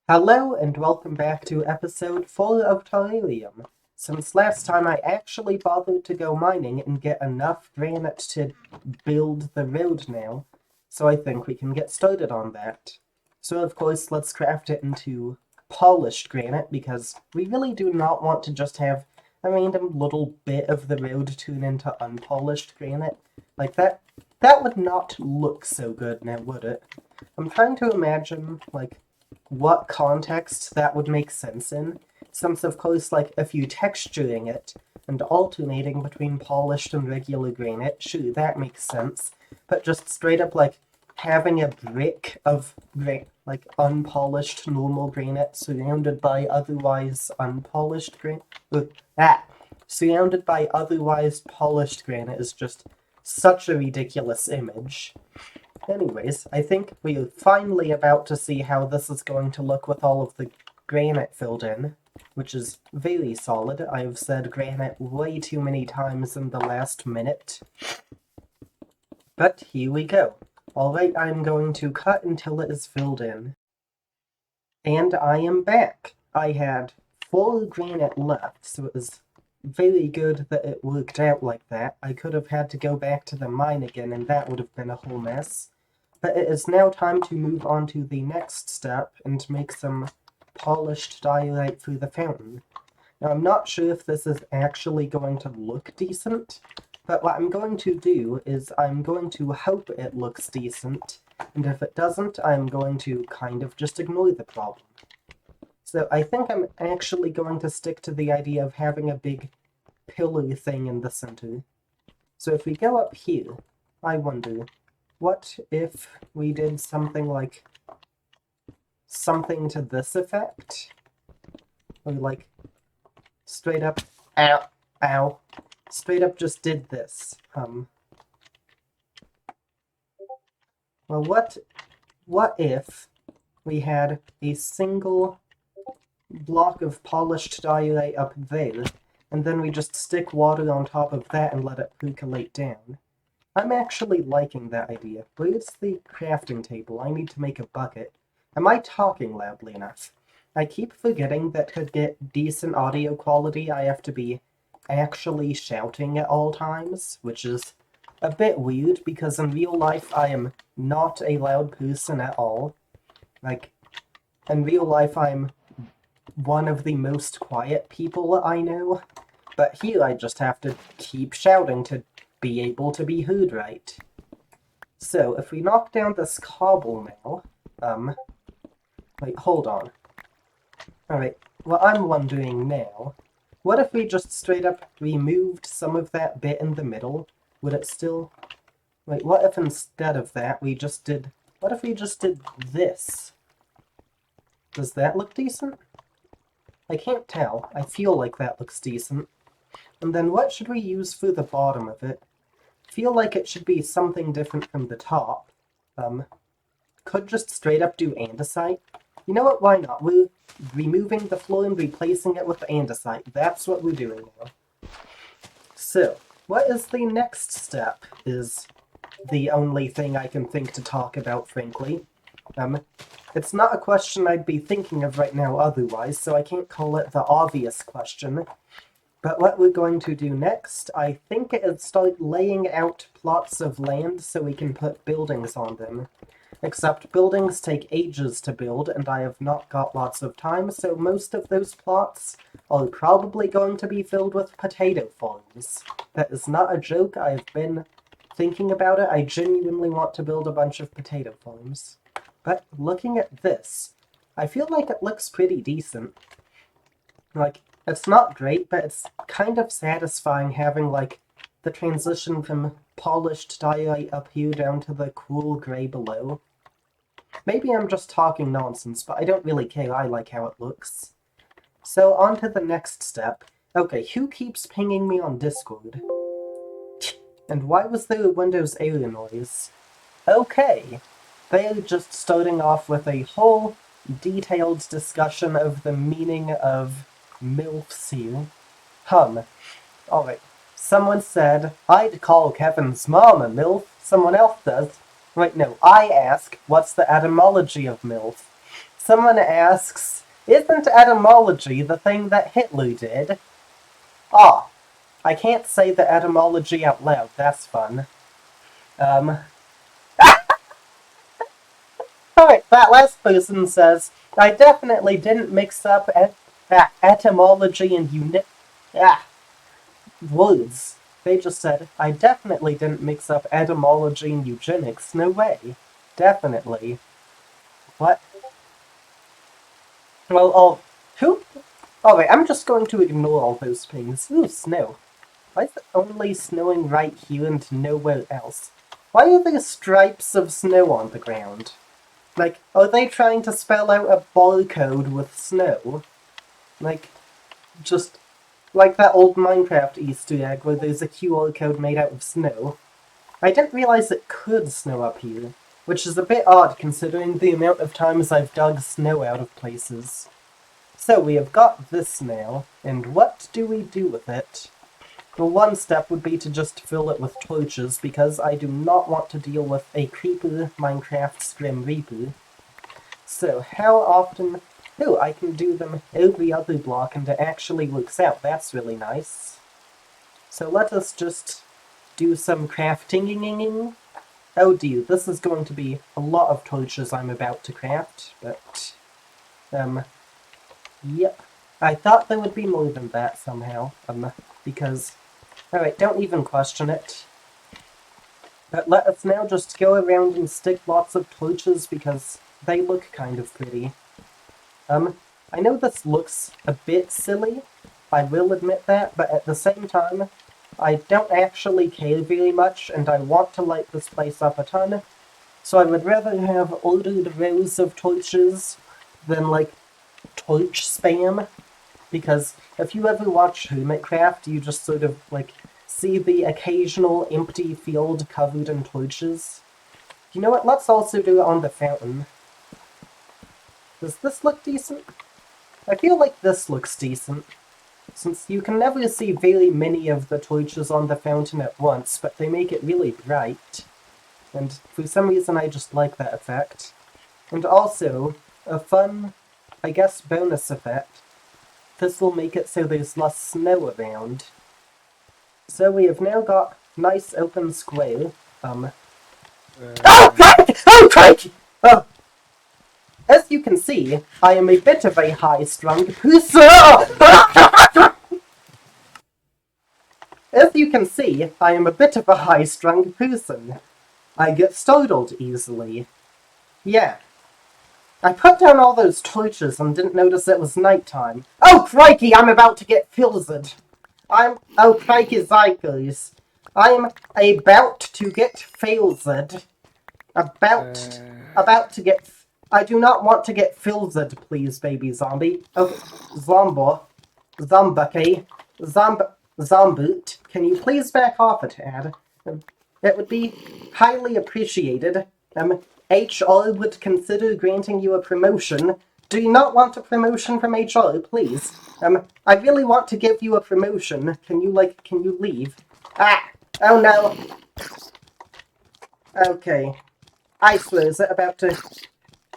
Hello and welcome back to episode 4 of Terrarium. Since last time I actually bothered to go mining and get enough granite to build the road now, so I think we can get started on that. So of course let's craft it into polished granite because we really do not want to just have a random little bit of the road turn into unpolished granite. Like that would not look so good now, would it? I'm trying to imagine, what context that would make sense in, since of course, if you texturing it and alternating between polished and regular granite, sure, that makes sense, but just straight up, having a brick of, unpolished normal granite surrounded by otherwise unpolished granite, surrounded by otherwise polished granite is just such a ridiculous image. Anyways, I think we're finally about to see how this is going to look with all of the granite filled in, which is very solid. I've said granite way too many times in the last minute. But here we go. Alright, I'm going to cut until it is filled in. And I am back. I had 4 granite left, so it was very good that it worked out like that. I could have had to go back to the mine again, and that would have been a whole mess. But it is now time to move on to the next step and make some polished diorite through the fountain. Now I'm not sure if this is actually going to look decent, but what I'm going to do is I'm going to hope it looks decent, and if it doesn't, I'm going to kind of just ignore the problem. So I think I'm actually going to stick to the idea of having a big pillar thing in the center. So if we go up here, I wonder, what if we did something to this effect? Or straight up, ow, straight up just did this. Well, what if we had a single block of polished diorite up there, and then we just stick water on top of that and let it percolate down? I'm actually liking that idea. Where's the crafting table? I need to make a bucket. Am I talking loudly enough? I keep forgetting that to get decent audio quality I have to be actually shouting at all times, which is a bit weird because in real life I am not a loud person at all. In real life I'm one of the most quiet people I know, but here I just have to keep shouting to be able to be heard right. So, if we knock down this cobble now, wait, hold on. Alright, what I'm wondering now, what if we just straight up removed some of that bit in the middle? Would it still... Wait, what if instead of that we just did... What if we just did this? Does that look decent? I can't tell. I feel like that looks decent. And then what should we use for the bottom of it? Feel like it should be something different from the top. Could just straight up do andesite. You know what, why not? We're removing the floor and replacing it with andesite. That's what we're doing now. So, what is the next step is the only thing I can think to talk about, frankly. It's not a question I'd be thinking of right now otherwise, so I can't call it the obvious question. But what we're going to do next, I think, is start laying out plots of land so we can put buildings on them. Except buildings take ages to build, and I have not got lots of time, so most of those plots are probably going to be filled with potato farms. That is not a joke, I've been thinking about it. I genuinely want to build a bunch of potato farms. But looking at this, I feel like it looks pretty decent. It's not great, but it's kind of satisfying having, the transition from polished diorite up here down to the cool grey below. Maybe I'm just talking nonsense, but I don't really care. I like how it looks. So, on to the next step. Okay, who keeps pinging me on Discord? And why was there a Windows error noise? Okay, they're just starting off with a whole detailed discussion of the meaning of MILFs here. Alright. Someone said, I'd call Kevin's mom a MILF. Someone else does. Wait, no, I ask, what's the etymology of MILF? Someone asks, isn't etymology the thing that Hitler did? Ah, I can't say the etymology out loud, that's fun. Alright, that last person says, I definitely didn't mix up etymology and words. They just said, I definitely didn't mix up etymology and eugenics. No way. Definitely. What? Well, who? Alright, I'm just going to ignore all those things. Ooh, snow. Why is it only snowing right here and nowhere else? Why are there stripes of snow on the ground? Like, are they trying to spell out a barcode with snow? Like, just like that old Minecraft Easter egg where there's a QR code made out of snow. I didn't realize it could snow up here, which is a bit odd considering the amount of times I've dug snow out of places. So we have got this now, and what do we do with it? The one step would be to just fill it with torches, because I do not want to deal with a creeper Minecraft Grim Reaper. So, how often... Oh, I can do them every other block and it actually works out. That's really nice. So let us just do some crafting. Oh dear, this is going to be a lot of torches I'm about to craft, but... Yep. I thought there would be more than that somehow, because... Alright, don't even question it. But let us now just go around and stick lots of torches because they look kind of pretty. I know this looks a bit silly, I will admit that, but at the same time, I don't actually care very much, and I want to light this place up a ton, so I would rather have ordered rows of torches than, like, torch spam, because if you ever watch Hermitcraft, you just sort of, like, see the occasional empty field covered in torches. You know what, let's also do it on the fountain. Does this look decent? I feel like this looks decent, since you can never see very many of the torches on the fountain at once, but they make it really bright. And for some reason I just like that effect. And also, a fun, I guess, bonus effect. This will make it so there's less snow around. So we have now got nice open square. Oh, crikey! Oh, crikey! Oh! As you can see, I am a bit of a high-strung person. As you can see, I am a bit of a high-strung person. I get startled easily. Yeah. I put down all those torches and didn't notice it was nighttime. Oh, crikey, I'm about to get filtered. Oh, crikey, Zykers. I'm about to get filtered. About to get... I do not want to get filtered, please, baby zombie. Oh, Zombucky. Zomboot. Can you please back off a tad? It would be highly appreciated. HR would consider granting you a promotion. Do you not want a promotion from HR, please? I really want to give you a promotion. Can you leave? Ah! Oh no! Okay. I swear,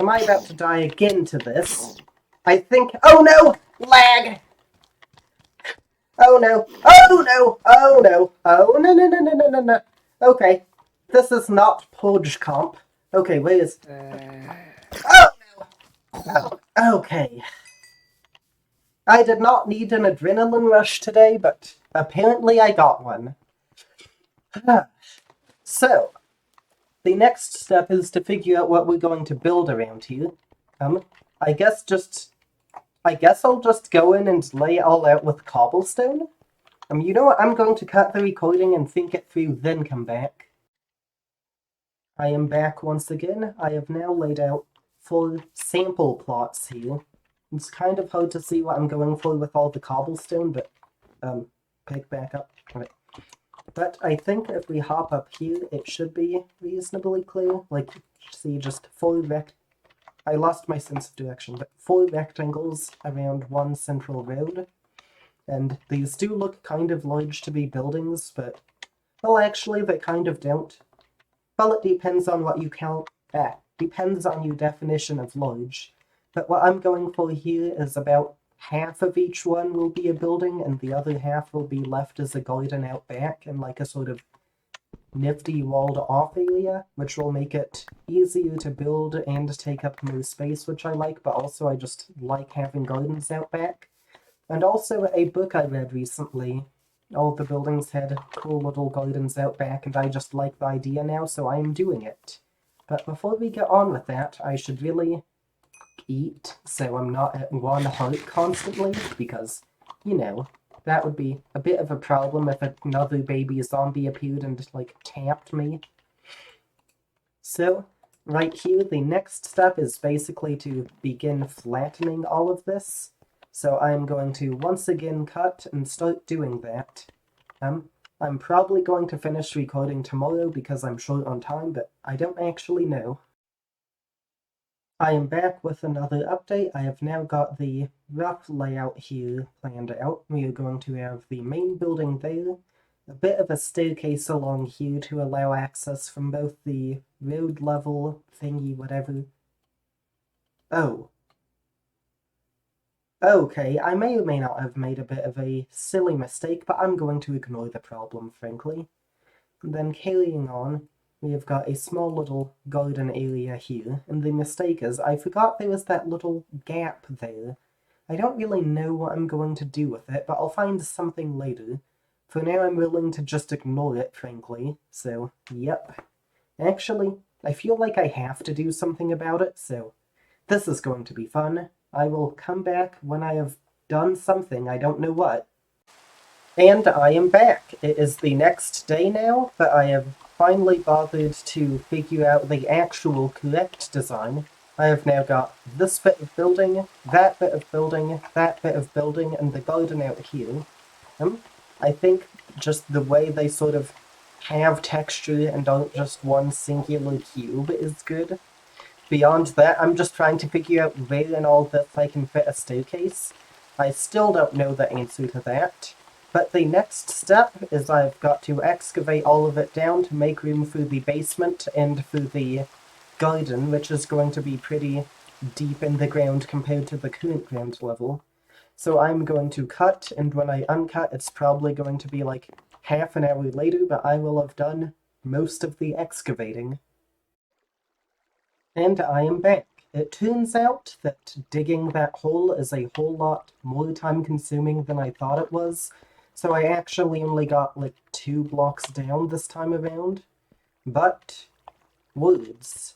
am I about to die again to this? I think... Oh no! Lag! Oh no! Oh no! Oh no! Oh no no no no no no no! Okay. This is not Purge Comp. Okay, where is... Oh no! Oh, okay. I did not need an adrenaline rush today, but apparently I got one. So, the next step is to figure out what we're going to build around here. I guess I'll just go in and lay it all out with cobblestone. You know what? I'm going to cut the recording and think it through, then come back. I am back once again. I have now laid out 4 sample plots here. It's kind of hard to see what I'm going for with all the cobblestone, but, pick back up. Right. But I think if we hop up here, it should be reasonably clear. Like, see, just 4 I lost my sense of direction, but 4 rectangles around one central road. And these do look kind of large to be buildings, but... Well, actually, they kind of don't. Well, it depends on what you count... depends on your definition of large. But what I'm going for here is about half of each one will be a building, and the other half will be left as a garden out back and like a sort of nifty walled off area, which will make it easier to build and take up more space, which I like, but also I just like having gardens out back. And also a book I read recently. All the buildings had cool little gardens out back, and I just like the idea now, so I am doing it. But before we get on with that, I should really eat, so I'm not at 1 heart constantly, because, you know, that would be a bit of a problem if another baby zombie appeared and, like, tapped me. So, right here, the next step is basically to begin flattening all of this. So I'm going to once again cut and start doing that. I'm probably going to finish recording tomorrow because I'm short on time, but I don't actually know. I am back with another update. I have now got the rough layout here planned out. We are going to have the main building there, a bit of a staircase along here to allow access from both the road level thingy, whatever. Oh. Okay, I may or may not have made a bit of a silly mistake, but I'm going to ignore the problem, frankly. And then carrying on, we have got a small little garden area here, and the mistake is I forgot there was that little gap there. I don't really know what I'm going to do with it, but I'll find something later. For now I'm willing to just ignore it, frankly, so yep. Actually, I feel like I have to do something about it, so this is going to be fun. I will come back when I have done something, I don't know what. And I am back. It is the next day now, but I have finally bothered to figure out the actual correct design. I have now got this bit of building, that bit of building, that bit of building, and the garden out here. I think just the way they sort of have texture and aren't just one singular cube is good. Beyond that, I'm just trying to figure out where in all this I can fit a staircase. I still don't know the answer to that. But the next step is I've got to excavate all of it down to make room for the basement and for the garden, which is going to be pretty deep in the ground compared to the current ground level. So I'm going to cut, and when I uncut, it's probably going to be like half an hour later, but I will have done most of the excavating. And I am back. It turns out that digging that hole is a whole lot more time consuming than I thought it was, so I actually only got like 2 blocks down this time around. But, words.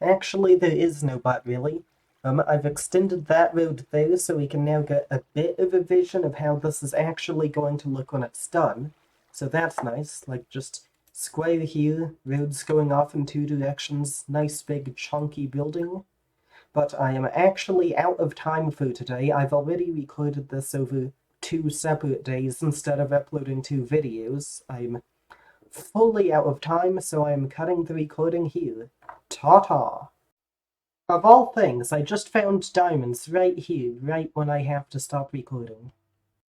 Actually there is no but really. I've extended that road there so we can now get a bit of a vision of how this is actually going to look when it's done. So that's nice, like just square here, roads going off in 2 directions, nice big chunky building. But I am actually out of time for today. I've already recorded this over 2 separate days instead of uploading 2 videos. I'm fully out of time, so I'm cutting the recording here. Ta-ta! Of all things, I just found diamonds right here, right when I have to stop recording.